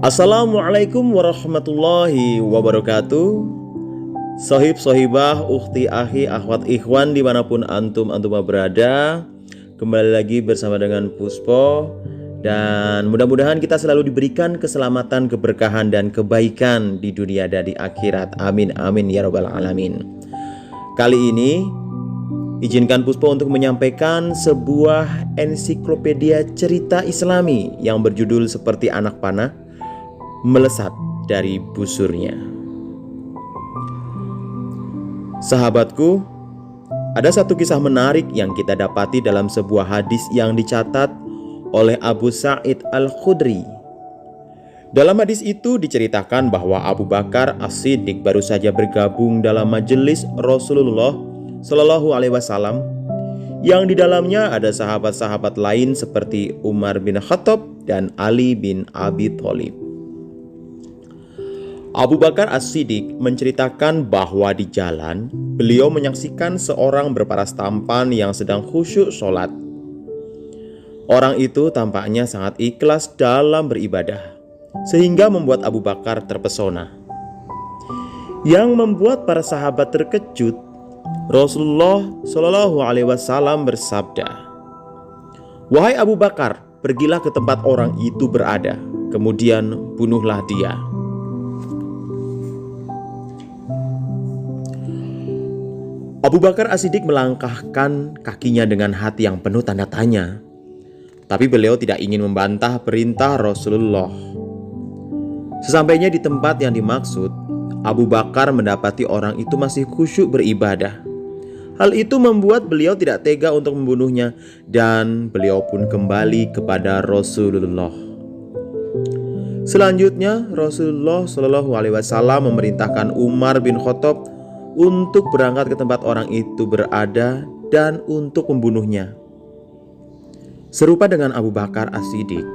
Assalamualaikum warahmatullahi wabarakatuh. Sohib, sohibah, ukhti, akhi, akhwat, ikhwan dimanapun antum berada, kembali lagi bersama dengan Puspo. Dan mudah-mudahan kita selalu diberikan keselamatan, keberkahan, dan kebaikan di dunia dan di akhirat. Amin, amin, ya rabbal alamin. Kali ini izinkan Puspo untuk menyampaikan sebuah ensiklopedia cerita Islami yang berjudul seperti anak panah melesat dari busurnya. Sahabatku, ada satu kisah menarik yang kita dapati dalam sebuah hadis yang dicatat oleh Abu Sa'id Al-Khudri. Dalam hadis itu diceritakan bahwa Abu Bakar As-Siddiq baru saja bergabung dalam majelis Rasulullah Shallallahu Alaihi Wasallam, yang di dalamnya ada sahabat-sahabat lain seperti Umar bin Khattab dan Ali bin Abi Thalib. Abu Bakar As-Siddiq menceritakan bahwa di jalan beliau menyaksikan seorang berparas tampan yang sedang khusyuk sholat. Orang itu tampaknya sangat ikhlas dalam beribadah, sehingga membuat Abu Bakar terpesona. Yang membuat para sahabat terkejut, Rasulullah Shallallahu Alaihi Wasallam bersabda, "Wahai Abu Bakar, pergilah ke tempat orang itu berada, kemudian bunuhlah dia." Abu Bakar As-Siddiq melangkahkan kakinya dengan hati yang penuh tanda tanya. Tapi beliau tidak ingin membantah perintah Rasulullah. Sesampainya di tempat yang dimaksud, Abu Bakar mendapati orang itu masih khusyuk beribadah. Hal itu membuat beliau tidak tega untuk membunuhnya, dan beliau pun kembali kepada Rasulullah. Selanjutnya, Rasulullah Shallallahu Alaihi Wasallam memerintahkan Umar bin Khattab untuk berangkat ke tempat orang itu berada dan untuk membunuhnya. Serupa dengan Abu Bakar As-Siddiq,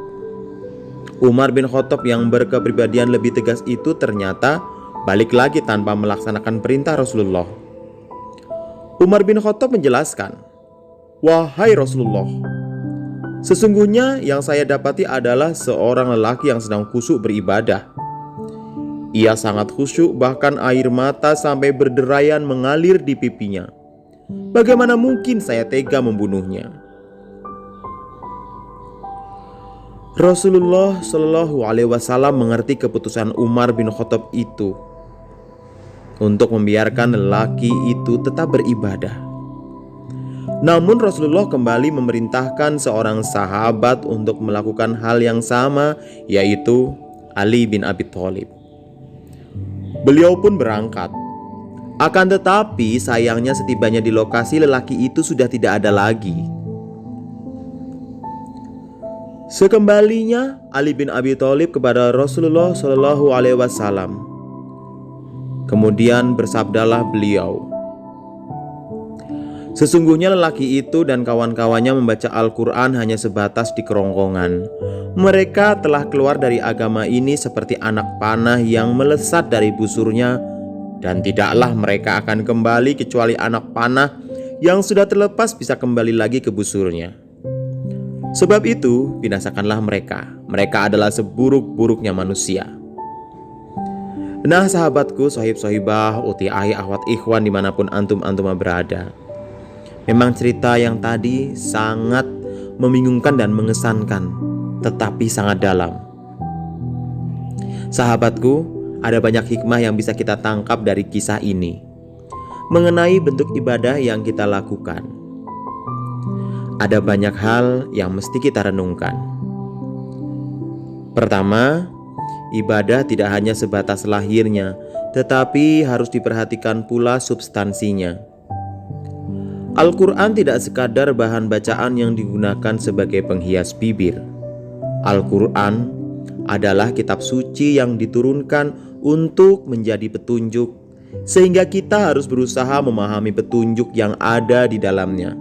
Umar bin Khattab yang berkepribadian lebih tegas itu ternyata balik lagi tanpa melaksanakan perintah Rasulullah. Umar bin Khattab menjelaskan, "Wahai Rasulullah, sesungguhnya yang saya dapati adalah seorang lelaki yang sedang khusyuk beribadah. Ia sangat khusyuk, bahkan air mata sampai berderayan mengalir di pipinya. Bagaimana mungkin saya tega membunuhnya?" Rasulullah Shallallahu Alaihi Wasallam mengerti keputusan Umar bin Khattab itu untuk membiarkan lelaki itu tetap beribadah. Namun Rasulullah kembali memerintahkan seorang sahabat untuk melakukan hal yang sama, yaitu Ali bin Abi Thalib. Beliau pun berangkat. Akan tetapi sayangnya setibanya di lokasi, lelaki itu sudah tidak ada lagi. Sekembalinya Ali bin Abi Thalib kepada Rasulullah Shallallahu Alaihi Wasallam, kemudian bersabdalah beliau, "Sesungguhnya lelaki itu dan kawan-kawannya membaca Al-Quran hanya sebatas di kerongkongan. Mereka telah keluar dari agama ini seperti anak panah yang melesat dari busurnya, dan tidaklah mereka akan kembali kecuali anak panah yang sudah terlepas bisa kembali lagi ke busurnya. Sebab itu, binasakanlah mereka. Mereka adalah seburuk-buruknya manusia." Nah sahabatku, sohib-sohibah, uti ahi, akhwat, ikhwan dimanapun antum berada, memang cerita yang tadi sangat membingungkan dan mengesankan, tetapi sangat dalam. Sahabatku, ada banyak hikmah yang bisa kita tangkap dari kisah ini mengenai bentuk ibadah yang kita lakukan. Ada banyak hal yang mesti kita renungkan. Pertama, ibadah tidak hanya sebatas lahirnya, tetapi harus diperhatikan pula substansinya. Al-Quran tidak sekadar bahan bacaan yang digunakan sebagai penghias bibir. Al-Quran adalah kitab suci yang diturunkan untuk menjadi petunjuk, sehingga kita harus berusaha memahami petunjuk yang ada di dalamnya.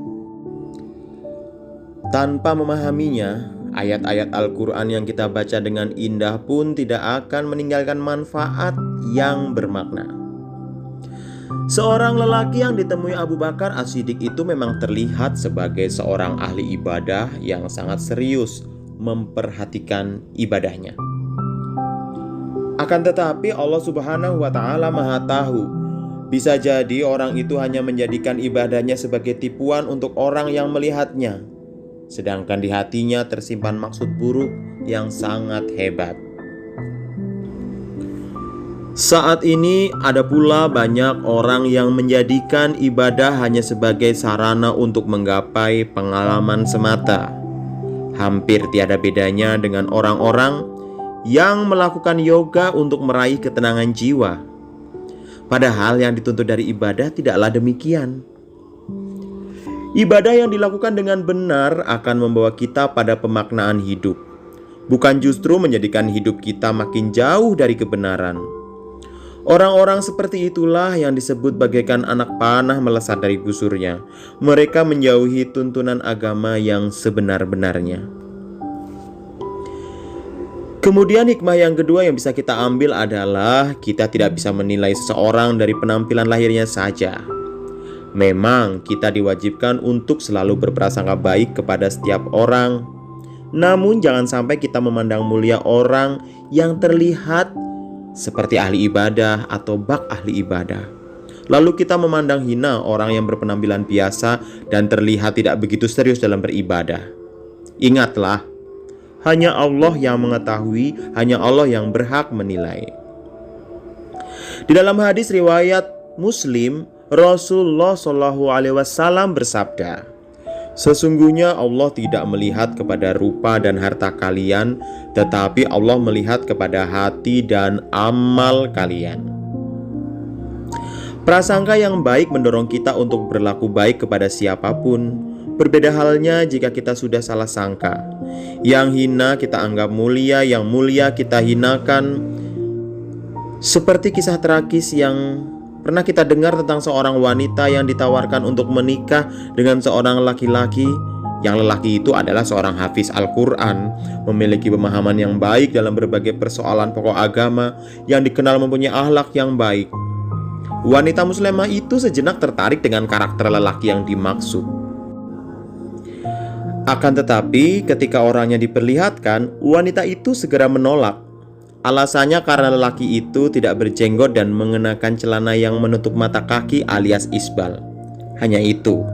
Tanpa memahaminya, ayat-ayat Al-Quran yang kita baca dengan indah pun tidak akan meninggalkan manfaat yang bermakna. Seorang lelaki yang ditemui Abu Bakar As-Siddiq itu memang terlihat sebagai seorang ahli ibadah yang sangat serius memperhatikan ibadahnya. Akan tetapi Allah Subhanahu wa Ta'ala Maha Tahu. Bisa jadi orang itu hanya menjadikan ibadahnya sebagai tipuan untuk orang yang melihatnya, sedangkan di hatinya tersimpan maksud buruk yang sangat hebat. Saat ini ada pula banyak orang yang menjadikan ibadah hanya sebagai sarana untuk menggapai pengalaman semata. Hampir tiada bedanya dengan orang-orang yang melakukan yoga untuk meraih ketenangan jiwa. Padahal yang dituntut dari ibadah tidaklah demikian. Ibadah yang dilakukan dengan benar akan membawa kita pada pemaknaan hidup, bukan justru menjadikan hidup kita makin jauh dari kebenaran. Orang-orang seperti itulah yang disebut bagaikan anak panah melesat dari busurnya. Mereka menjauhi tuntunan agama yang sebenar-benarnya. Kemudian hikmah yang kedua yang bisa kita ambil adalah kita tidak bisa menilai seseorang dari penampilan lahirnya saja. Memang kita diwajibkan untuk selalu berprasangka baik kepada setiap orang. Namun jangan sampai kita memandang mulia orang yang terlihat seperti ahli ibadah atau bak ahli ibadah, lalu kita memandang hina orang yang berpenampilan biasa dan terlihat tidak begitu serius dalam beribadah. Ingatlah, hanya Allah yang mengetahui, hanya Allah yang berhak menilai. Di dalam hadis riwayat Muslim, Rasulullah SAW bersabda, "Sesungguhnya Allah tidak melihat kepada rupa dan harta kalian, tetapi Allah melihat kepada hati dan amal kalian." Prasangka yang baik mendorong kita untuk berlaku baik kepada siapapun. Berbeda halnya jika kita sudah salah sangka. Yang hina kita anggap mulia, yang mulia kita hinakan. Seperti kisah tragis yang pernah kita dengar tentang seorang wanita yang ditawarkan untuk menikah dengan seorang laki-laki. Yang lelaki itu adalah seorang hafiz Al-Quran, memiliki pemahaman yang baik dalam berbagai persoalan pokok agama, yang dikenal mempunyai akhlak yang baik. Wanita muslimah itu sejenak tertarik dengan karakter lelaki yang dimaksud. Akan tetapi ketika orangnya diperlihatkan, wanita itu segera menolak. Alasannya karena lelaki itu tidak berjenggot dan mengenakan celana yang menutup mata kaki alias isbal. Hanya itu.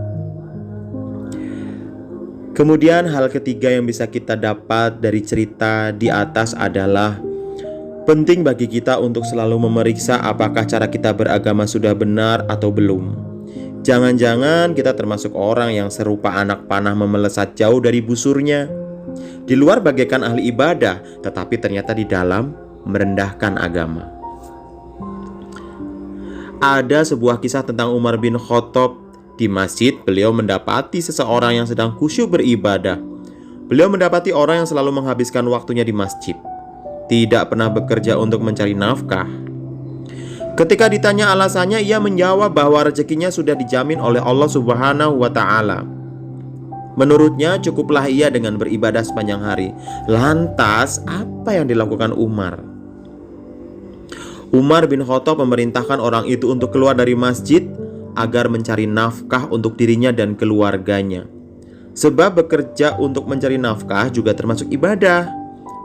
Kemudian hal ketiga yang bisa kita dapat dari cerita di atas adalah penting bagi kita untuk selalu memeriksa apakah cara kita beragama sudah benar atau belum. Jangan-jangan kita termasuk orang yang serupa anak panah memelesat jauh dari busurnya. Di luar bagaikan ahli ibadah, tetapi ternyata di dalam merendahkan agama. Ada sebuah kisah tentang Umar bin Khattab. Di masjid, beliau mendapati seseorang yang sedang khusyuk beribadah. Beliau mendapati orang yang selalu menghabiskan waktunya di masjid, tidak pernah bekerja untuk mencari nafkah. Ketika ditanya alasannya, ia menjawab bahwa rezekinya sudah dijamin oleh Allah Subhanahu wa Ta'ala. Menurutnya cukuplah ia dengan beribadah sepanjang hari. Lantas apa yang dilakukan Umar? Umar bin Khattab memerintahkan orang itu untuk keluar dari masjid agar mencari nafkah untuk dirinya dan keluarganya. Sebab bekerja untuk mencari nafkah juga termasuk ibadah.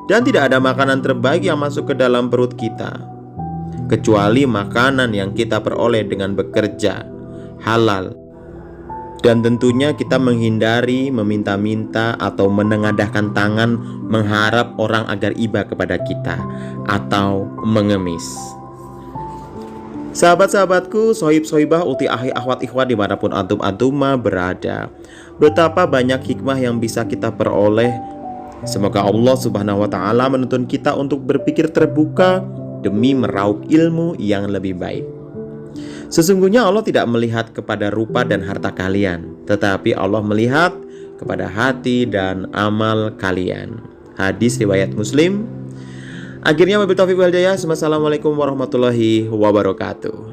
Dan tidak ada makanan terbaik yang masuk ke dalam perut kita kecuali makanan yang kita peroleh dengan bekerja, halal. Dan tentunya kita menghindari meminta-minta atau menengadahkan tangan mengharap orang agar iba kepada kita atau mengemis. Sahabat-sahabatku, sohib-sohibah, uti ahi akhwat ikhwat dimanapun antum-antuma berada, betapa banyak hikmah yang bisa kita peroleh. Semoga Allah Subhanahu wa Ta'ala menuntun kita untuk berpikir terbuka demi meraup ilmu yang lebih baik. Sesungguhnya Allah tidak melihat kepada rupa dan harta kalian, tetapi Allah melihat kepada hati dan amal kalian. Hadis riwayat Muslim. Akhirnya wabillahi taufiq wal hidayah. Wassalamualaikum warahmatullahi wabarakatuh.